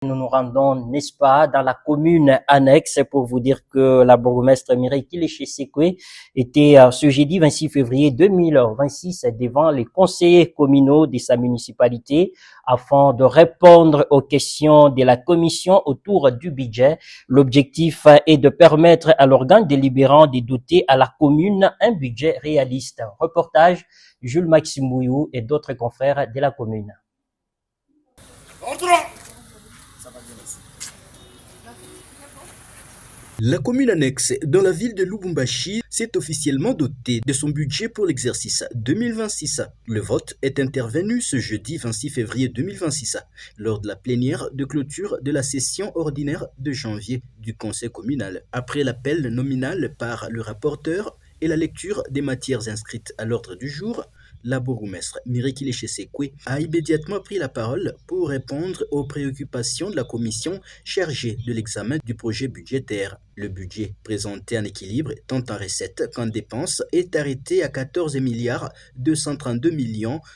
Nous nous rendons, n'est-ce pas, dans la commune annexe pour vous dire que la bourgmestre Mireille Sekwe était ce jeudi 26 février 2026 devant les conseillers communaux de sa municipalité afin de répondre aux questions de la commission autour du budget. L'objectif est de permettre à l'organe délibérant de doter à la commune un budget réaliste. Reportage Jules Maximouillou et d'autres confrères de la commune. La commune annexe dans la ville de Lubumbashi s'est officiellement dotée de son budget pour l'exercice 2026. Le vote est intervenu ce jeudi 26 février 2026 lors de la plénière de clôture de la session ordinaire de janvier du conseil communal. Après l'appel nominal par le rapporteur et la lecture des matières inscrites à l'ordre du jour, la bourgmestre Mireille Sekwe a immédiatement pris la parole pour répondre aux préoccupations de la commission chargée de l'examen du projet budgétaire. Le budget présenté en équilibre, tant en recettes qu'en dépenses, est arrêté à 14 232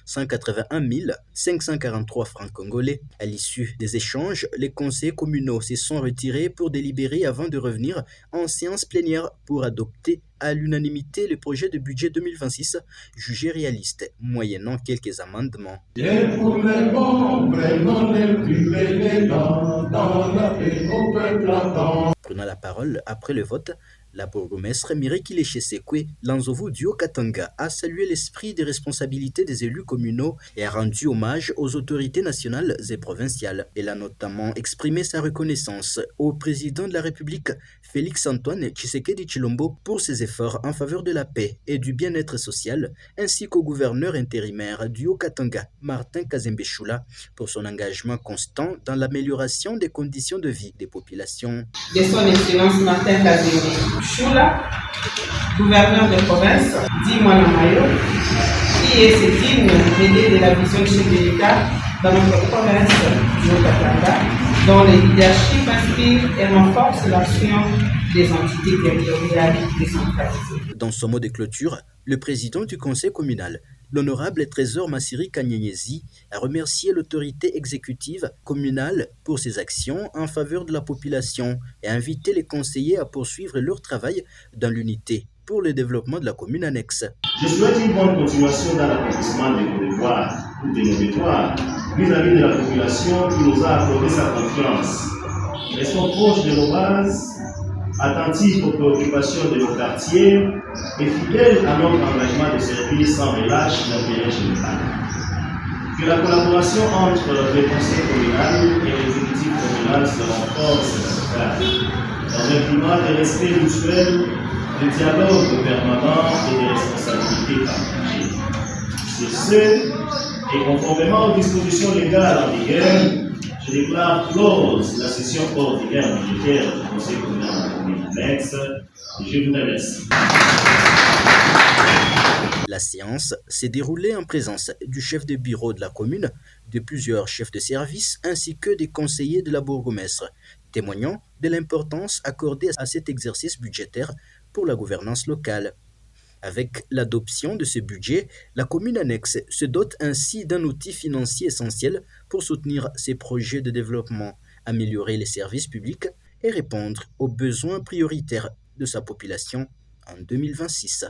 181 543 francs congolais. À l'issue des échanges, les conseillers communaux se sont retirés pour délibérer avant de revenir en séance plénière pour adopter à l'unanimité le projet de budget 2026 jugé réaliste, moyennant quelques amendements. Prenant la parole après le vote, la bourgmestre Mireille Sekwe Lanzovu du Haut-Katanga a salué l'esprit de responsabilité des élus communaux et a rendu hommage aux autorités nationales et provinciales. Elle a notamment exprimé sa reconnaissance au président de la République, Félix-Antoine Tshisekedi Tshilombo, pour ses efforts en faveur de la paix et du bien-être social, ainsi qu'au gouverneur intérimaire du Haut-Katanga, Martin Kazembe-Choula, pour son engagement constant dans l'amélioration des conditions de vie des populations. De son Excellence Martin Kazembe-Choula, gouverneur de province, dit Mwanamayo, qui est ce digne mêlé de la vision du chef de l'État dans notre province du Haut-Katanga, dont le leadership inspire et renforce l'action des entités territoriales décentralisées. Dans son mot de clôture, le président du conseil communal, l'honorable Trésor Massiri Kanyanyezi, a remercié l'autorité exécutive communale pour ses actions en faveur de la population et a invité les conseillers à poursuivre leur travail dans l'unité pour le développement de la commune annexe. Je souhaite une bonne continuation dans l'accomplissement de nos devoirs ou de nos devoirs vis-à-vis de la population qui nous a accordé sa confiance. Restons proches de nos bases, attentifs aux préoccupations de nos quartiers et fidèles à notre engagement de servir sans relâche l'intérêt général. Que la collaboration entre le conseil communal et l'exécutif communal se renforce dans un climat de respect mutuel, de dialogue permanent et de responsabilité partagée. Sur ce, et conformément aux dispositions légales en vigueur, je déclare close la session ordinaire budgétaire du Conseil communal de la commune annexe et je vous remercie. La séance s'est déroulée en présence du chef de bureau de la commune, de plusieurs chefs de service ainsi que des conseillers de la bourgmestre, témoignant de l'importance accordée à cet exercice budgétaire pour la gouvernance locale. Avec l'adoption de ce budget, la commune annexe se dote ainsi d'un outil financier essentiel pour soutenir ses projets de développement, améliorer les services publics et répondre aux besoins prioritaires de sa population en 2026.